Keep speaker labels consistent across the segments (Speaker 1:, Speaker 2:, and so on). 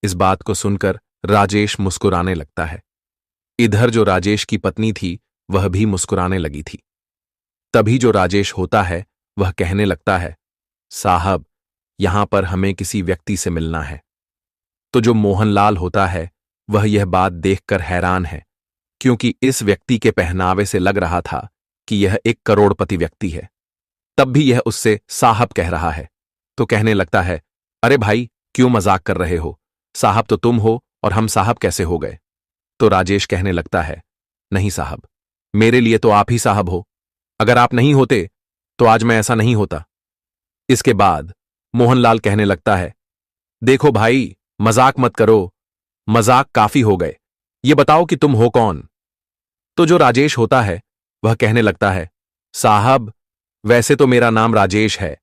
Speaker 1: इस बात को सुनकर राजेश मुस्कुराने लगता है। इधर जो राजेश की पत्नी थी वह भी मुस्कुराने लगी थी। तभी जो राजेश होता है वह कहने लगता है, साहब, यहां पर हमें किसी व्यक्ति से मिलना है। तो जो मोहनलाल होता है वह यह बात देखकर हैरान है, क्योंकि इस व्यक्ति के पहनावे से लग रहा था कि यह एक करोड़पति व्यक्ति है। तब भी यह उससे साहब कह रहा है, तो कहने लगता है, अरे भाई, क्यों मजाक कर रहे हो? साहब तो तुम हो और हम साहब कैसे हो गए? तो राजेश कहने लगता है, नहीं साहब, मेरे लिए तो आप ही साहब हो। अगर आप नहीं होते तो आज मैं ऐसा नहीं होता। इसके बाद मोहनलाल कहने लगता है, देखो भाई, मजाक मत करो, मजाक काफी हो गए। ये बताओ कि तुम हो कौन? तो जो राजेश होता है वह कहने लगता है, साहब, वैसे तो मेरा नाम राजेश है,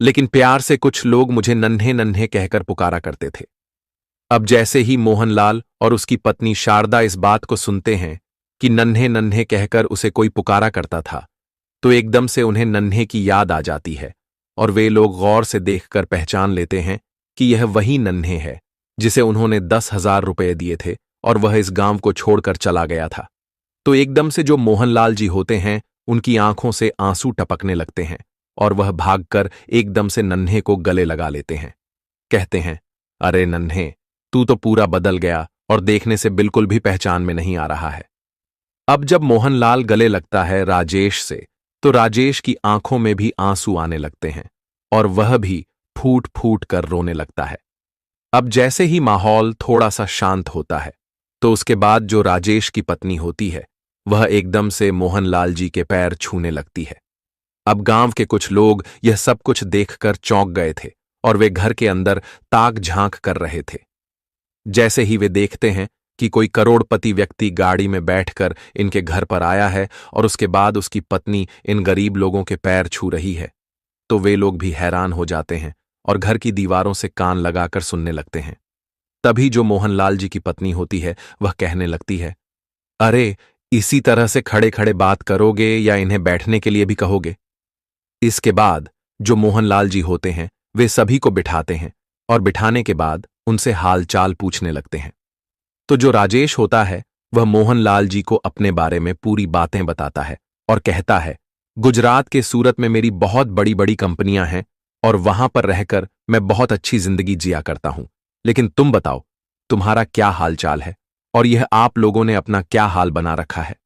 Speaker 1: लेकिन प्यार से कुछ लोग मुझे नन्हे नन्हे कहकर पुकारा करते थे। अब जैसे ही मोहनलाल और उसकी पत्नी शारदा इस बात को सुनते हैं कि नन्हे नन्हे कहकर उसे कोई पुकारा करता था, तो एकदम से उन्हें नन्हे की याद आ जाती है और वे लोग गौर से देखकर पहचान लेते हैं कि यह वही नन्हे है जिसे उन्होंने 10,000 रुपये दिए थे और वह इस गांव को छोड़कर चला गया था। तो एकदम से जो मोहनलाल जी होते हैं उनकी आंखों से आंसू टपकने लगते हैं और वह भागकर एकदम से नन्हे को गले लगा लेते हैं। कहते हैं, अरे नन्हे, तू तो पूरा बदल गया और देखने से बिल्कुल भी पहचान में नहीं आ रहा है। अब जब मोहनलाल गले लगता है राजेश से, तो राजेश की आंखों में भी आंसू आने लगते हैं और वह भी फूट फूट कर रोने लगता है। अब जैसे ही माहौल थोड़ा सा शांत होता है, तो उसके बाद जो राजेश की पत्नी होती है वह एकदम से मोहनलाल जी के पैर छूने लगती है। अब गांव के कुछ लोग यह सब कुछ देखकर चौंक गए थे और वे घर के अंदर ताक झांक कर रहे थे। जैसे ही वे देखते हैं कि कोई करोड़पति व्यक्ति गाड़ी में बैठकर इनके घर पर आया है और उसके बाद उसकी पत्नी इन गरीब लोगों के पैर छू रही है, तो वे लोग भी हैरान हो जाते हैं और घर की दीवारों से कान लगाकर सुनने लगते हैं। तभी जो मोहनलाल जी की पत्नी होती है वह कहने लगती है, अरे, इसी तरह से खड़े खड़े बात करोगे या इन्हें बैठने के लिए भी कहोगे? इसके बाद जो मोहनलाल जी होते हैं वे सभी को बिठाते हैं और बिठाने के बाद उनसे हालचाल पूछने लगते हैं। तो जो राजेश होता है वह मोहनलाल जी को अपने बारे में पूरी बातें बताता है और कहता है, गुजरात के सूरत में मेरी बहुत बड़ी बड़ी कंपनियां हैं और वहां पर रहकर मैं बहुत अच्छी जिंदगी जिया करता हूं। लेकिन तुम बताओ, तुम्हारा क्या हालचाल है और यह आप लोगों ने अपना क्या हाल बना रखा है?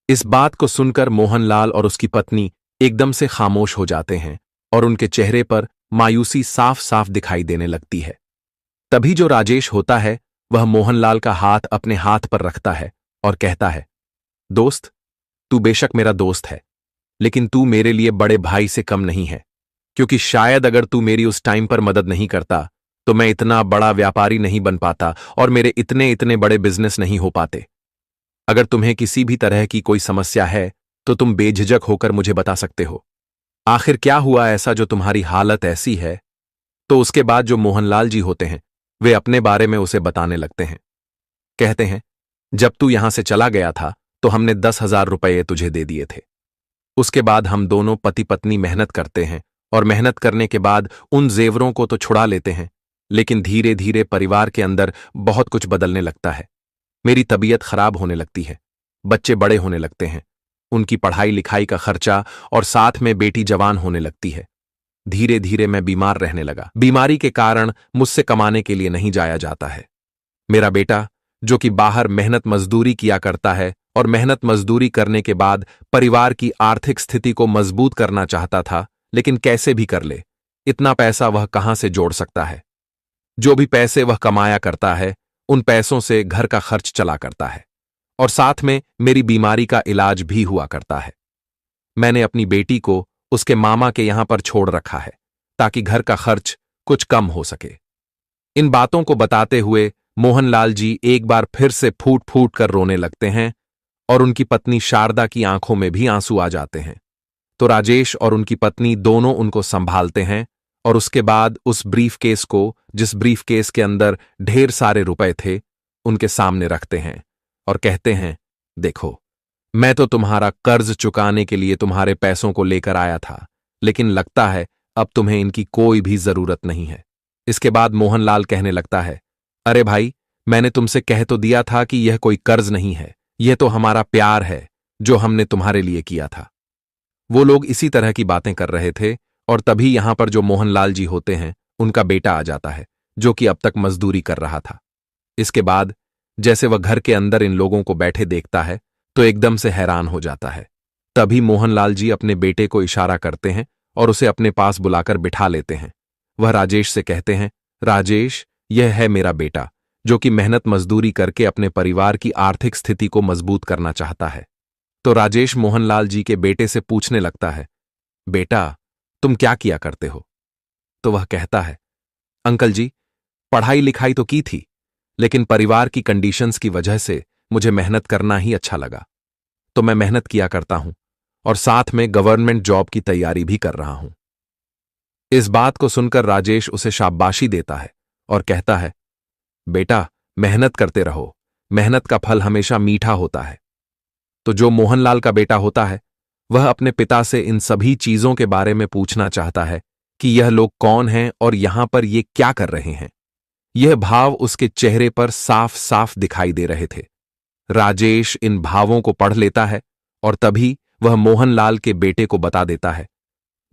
Speaker 1: इस बात को सुनकर मोहनलाल और उसकी पत्नी एकदम से खामोश हो जाते हैं और उनके चेहरे पर मायूसी साफ साफ दिखाई देने लगती है। तभी जो राजेश होता है वह मोहनलाल का हाथ अपने हाथ पर रखता है और कहता है, दोस्त, तू बेशक मेरा दोस्त है, लेकिन तू मेरे लिए बड़े भाई से कम नहीं है, क्योंकि शायद अगर तू मेरी उस टाइम पर मदद नहीं करता तो मैं इतना बड़ा व्यापारी नहीं बन पाता और मेरे इतने इतने बड़े बिजनेस नहीं हो पाते। अगर तुम्हें किसी भी तरह की कोई समस्या है तो तुम बेझिझक होकर मुझे बता सकते हो। आखिर क्या हुआ ऐसा जो तुम्हारी हालत ऐसी है? तो उसके बाद जो मोहनलाल जी होते हैं वे अपने बारे में उसे बताने लगते हैं। कहते हैं, जब तू यहां से चला गया था तो हमने 10,000 रुपये तुझे दे दिए थे। उसके बाद हम दोनों पति पत्नी मेहनत करते हैं और मेहनत करने के बाद उन जेवरों को तो छुड़ा लेते हैं, लेकिन धीरे धीरे परिवार के अंदर बहुत कुछ बदलने लगता है। मेरी तबीयत खराब होने लगती है, बच्चे बड़े होने लगते हैं, उनकी पढ़ाई लिखाई का खर्चा और साथ में बेटी जवान होने लगती है। धीरे धीरे मैं बीमार रहने लगा। बीमारी के कारण मुझसे कमाने के लिए नहीं जाया जाता है। मेरा बेटा, जो कि बाहर मेहनत मजदूरी किया करता है और मेहनत मजदूरी करने के बाद परिवार की आर्थिक स्थिति को मजबूत करना चाहता था, लेकिन कैसे भी कर ले, इतना पैसा वह कहां से जोड़ सकता है? जो भी पैसे वह कमाया करता है उन पैसों से घर का खर्च चला करता है और साथ में मेरी बीमारी का इलाज भी हुआ करता है। मैंने अपनी बेटी को उसके मामा के यहां पर छोड़ रखा है ताकि घर का खर्च कुछ कम हो सके। इन बातों को बताते हुए मोहनलाल जी एक बार फिर से फूट फूट कर रोने लगते हैं और उनकी पत्नी शारदा की आंखों में भी आंसू आ जाते हैं। तो राजेश और उनकी पत्नी दोनों उनको संभालते हैं और उसके बाद उस ब्रीफकेस को, जिस ब्रीफकेस के अंदर ढेर सारे रुपए थे, उनके सामने रखते हैं और कहते हैं, देखो, मैं तो तुम्हारा कर्ज चुकाने के लिए तुम्हारे पैसों को लेकर आया था, लेकिन लगता है अब तुम्हें इनकी कोई भी जरूरत नहीं है। इसके बाद मोहनलाल कहने लगता है, अरे भाई, मैंने तुमसे कह तो दिया था कि यह कोई कर्ज नहीं है, यह तो हमारा प्यार है जो हमने तुम्हारे लिए किया था। वो लोग इसी तरह की बातें कर रहे थे और तभी यहां पर जो मोहनलाल जी होते हैं उनका बेटा आ जाता है, जो कि अब तक मजदूरी कर रहा था। इसके बाद जैसे वह घर के अंदर इन लोगों को बैठे देखता है तो एकदम से हैरान हो जाता है। तभी मोहनलाल जी अपने बेटे को इशारा करते हैं और उसे अपने पास बुलाकर बिठा लेते हैं। वह राजेश से कहते हैं, राजेश, यह है मेरा बेटा जो कि मेहनत मजदूरी करके अपने परिवार की आर्थिक स्थिति को मजबूत करना चाहता है। तो राजेश मोहनलाल जी के बेटे से पूछने लगता है, बेटा, तुम क्या किया करते हो? तो वह कहता है, अंकल जी, पढ़ाई लिखाई तो की थी, लेकिन परिवार की कंडीशंस की वजह से मुझे मेहनत करना ही अच्छा लगा, तो मैं मेहनत किया करता हूं और साथ में गवर्नमेंट जॉब की तैयारी भी कर रहा हूं। इस बात को सुनकर राजेश उसे शाबाशी देता है और कहता है, बेटा, मेहनत करते रहो, मेहनत का फल हमेशा मीठा होता है। तो जो मोहनलाल का बेटा होता है वह अपने पिता से इन सभी चीजों के बारे में पूछना चाहता है कि यह लोग कौन हैं और यहां पर ये क्या कर रहे हैं। यह भाव उसके चेहरे पर साफ साफ दिखाई दे रहे थे। राजेश इन भावों को पढ़ लेता है और तभी वह मोहनलाल के बेटे को बता देता है,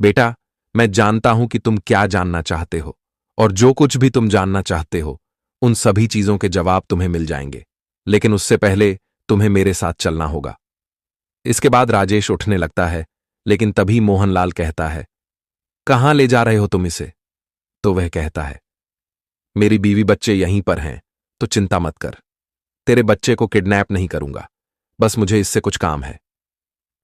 Speaker 1: बेटा, मैं जानता हूं कि तुम क्या जानना चाहते हो और जो कुछ भी तुम जानना चाहते हो उन सभी चीजों के जवाब तुम्हें मिल जाएंगे, लेकिन उससे पहले तुम्हें मेरे साथ चलना होगा। इसके बाद राजेश उठने लगता है, लेकिन तभी मोहनलाल कहता है, कहां ले जा रहे हो तुम इसे? तो वह कहता है, मेरी बीवी बच्चे यहीं पर हैं, तो चिंता मत कर, तेरे बच्चे को किडनैप नहीं करूंगा, बस मुझे इससे कुछ काम है।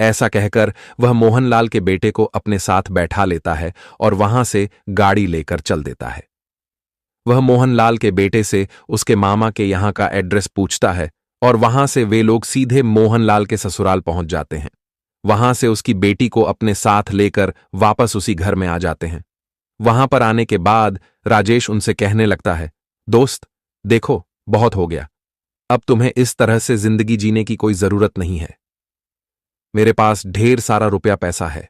Speaker 1: ऐसा कहकर वह मोहनलाल के बेटे को अपने साथ बैठा लेता है और वहां से गाड़ी लेकर चल देता है। वह मोहनलाल के बेटे से उसके मामा के यहां का एड्रेस पूछता है और वहां से वे लोग सीधे मोहनलाल के ससुराल पहुंच जाते हैं। वहां से उसकी बेटी को अपने साथ लेकर वापस उसी घर में आ जाते हैं। वहां पर आने के बाद राजेश उनसे कहने लगता है, दोस्त, देखो, बहुत हो गया, अब तुम्हें इस तरह से जिंदगी जीने की कोई जरूरत नहीं है। मेरे पास ढेर सारा रुपया पैसा है,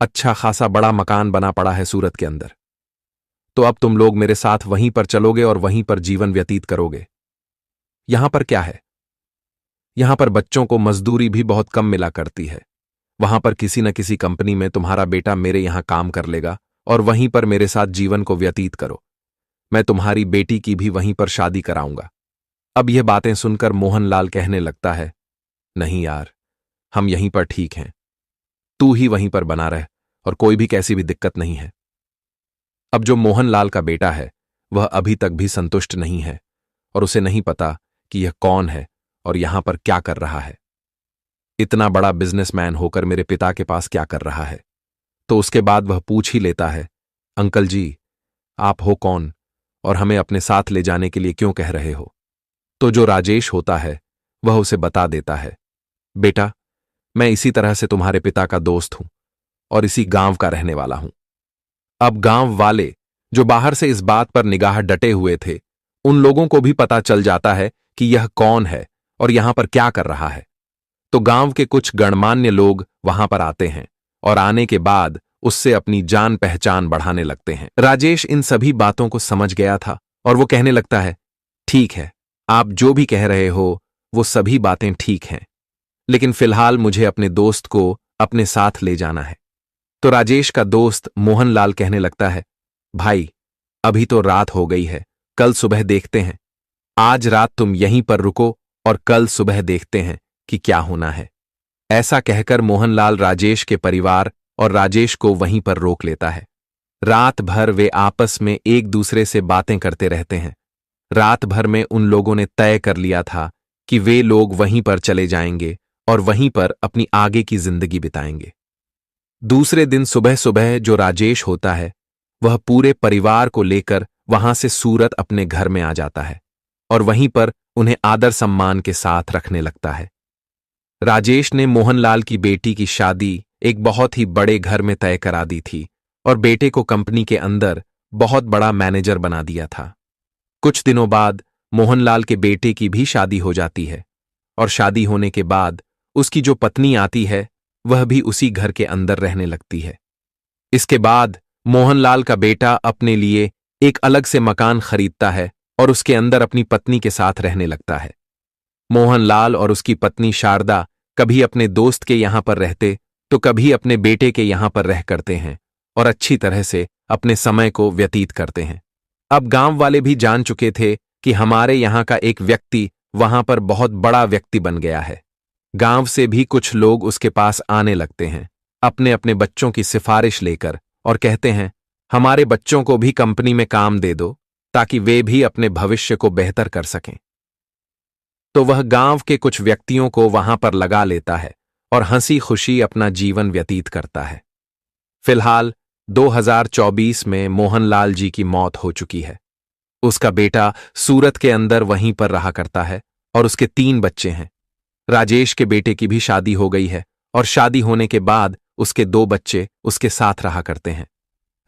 Speaker 1: अच्छा खासा बड़ा मकान बना पड़ा है सूरत के अंदर, तो अब तुम लोग मेरे साथ वहीं पर चलोगे और वहीं पर जीवन व्यतीत करोगे। यहां पर क्या है? यहां पर बच्चों को मजदूरी भी बहुत कम मिला करती है। वहां पर किसी न किसी कंपनी में तुम्हारा बेटा मेरे यहां काम कर लेगा और वहीं पर मेरे साथ जीवन को व्यतीत करो। मैं तुम्हारी बेटी की भी वहीं पर शादी कराऊंगा। अब यह बातें सुनकर मोहनलाल कहने लगता है, नहीं यार, हम यहीं पर ठीक हैं, तू ही वहीं पर बना रह और कोई भी कैसी भी दिक्कत नहीं है। अब जो मोहनलाल का बेटा है वह अभी तक भी संतुष्ट नहीं है और उसे नहीं पता कि यह कौन है और यहां पर क्या कर रहा है। इतना बड़ा बिजनेसमैन होकर मेरे पिता के पास क्या कर रहा है? तो उसके बाद वह पूछ ही लेता है, अंकल जी, आप हो कौन और हमें अपने साथ ले जाने के लिए क्यों कह रहे हो? तो जो राजेश होता है वह उसे बता देता है, बेटा, मैं इसी तरह से तुम्हारे पिता का दोस्त हूं और इसी गांव का रहने वाला हूं। अब गांव वाले जो बाहर से इस बात पर निगाह डटे हुए थे उन लोगों को भी पता चल जाता है कि यह कौन है और यहां पर क्या कर रहा है। तो गांव के कुछ गणमान्य लोग वहां पर आते हैं और आने के बाद उससे अपनी जान पहचान बढ़ाने लगते हैं। राजेश इन सभी बातों को समझ गया था और वो कहने लगता है, ठीक है, आप जो भी कह रहे हो वो सभी बातें ठीक हैं, लेकिन फिलहाल मुझे अपने दोस्त को अपने साथ ले जाना है। तो राजेश का दोस्त मोहनलाल कहने लगता है, भाई, अभी तो रात हो गई है, कल सुबह देखते हैं। आज रात तुम यहीं पर रुको और कल सुबह देखते हैं कि क्या होना है। ऐसा कहकर मोहनलाल राजेश के परिवार और राजेश को वहीं पर रोक लेता है। रात भर वे आपस में एक दूसरे से बातें करते रहते हैं। रात भर में उन लोगों ने तय कर लिया था कि वे लोग वहीं पर चले जाएंगे और वहीं पर अपनी आगे की जिंदगी बिताएंगे। दूसरे दिन सुबह सुबह जो राजेश होता है वह पूरे परिवार को लेकर वहां से सूरत अपने घर में आ जाता है और वहीं पर उन्हें आदर सम्मान के साथ रखने लगता है। राजेश ने मोहनलाल की बेटी की शादी एक बहुत ही बड़े घर में तय करा दी थी और बेटे को कंपनी के अंदर बहुत बड़ा मैनेजर बना दिया था। कुछ दिनों बाद मोहनलाल के बेटे की भी शादी हो जाती है और शादी होने के बाद उसकी जो पत्नी आती है वह भी उसी घर के अंदर रहने लगती है। इसके बाद मोहनलाल का बेटा अपने लिए एक अलग से मकान खरीदता है और उसके अंदर अपनी पत्नी के साथ रहने लगता है। मोहनलाल और उसकी पत्नी शारदा कभी अपने दोस्त के यहां पर रहते तो कभी अपने बेटे के यहां पर रह करते हैं और अच्छी तरह से अपने समय को व्यतीत करते हैं। अब गांव वाले भी जान चुके थे कि हमारे यहां का एक व्यक्ति वहां पर बहुत बड़ा व्यक्ति बन गया है। गांव से भी कुछ लोग उसके पास आने लगते हैं अपने अपने बच्चों की सिफारिश लेकर और कहते हैं, हमारे बच्चों को भी कंपनी में काम दे दो ताकि वे भी अपने भविष्य को बेहतर कर सकें। तो वह गांव के कुछ व्यक्तियों को वहां पर लगा लेता है और हंसी खुशी अपना जीवन व्यतीत करता है। फिलहाल 2024 में मोहनलाल जी की मौत हो चुकी है। उसका बेटा सूरत के अंदर वहीं पर रहा करता है और उसके 3 बच्चे हैं। राजेश के बेटे की भी शादी हो गई है और शादी होने के बाद उसके 2 बच्चे उसके साथ रहा करते हैं।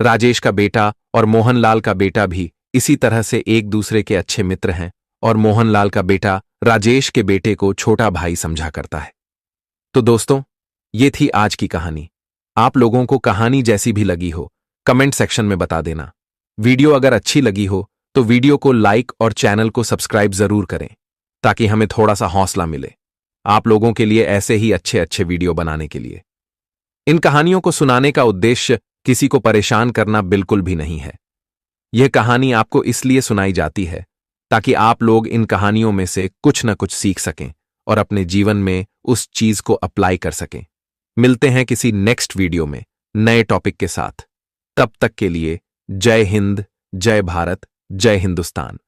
Speaker 1: राजेश का बेटा और मोहनलाल का बेटा भी इसी तरह से एक दूसरे के अच्छे मित्र हैं और मोहनलाल का बेटा राजेश के बेटे को छोटा भाई समझा करता है। तो दोस्तों, ये थी आज की कहानी। आप लोगों को कहानी जैसी भी लगी हो कमेंट सेक्शन में बता देना। वीडियो अगर अच्छी लगी हो तो वीडियो को लाइक और चैनल को सब्सक्राइब जरूर करें ताकि हमें थोड़ा सा हौसला मिले आप लोगों के लिए ऐसे ही अच्छे अच्छे वीडियो बनाने के लिए। इन कहानियों को सुनाने का उद्देश्य किसी को परेशान करना बिल्कुल भी नहीं है। यह कहानी आपको इसलिए सुनाई जाती है ताकि आप लोग इन कहानियों में से कुछ न कुछ सीख सकें और अपने जीवन में उस चीज को अप्लाई कर सकें। मिलते हैं किसी नेक्स्ट वीडियो में नए टॉपिक के साथ। तब तक के लिए जय हिंद, जय भारत, जय हिंदुस्तान।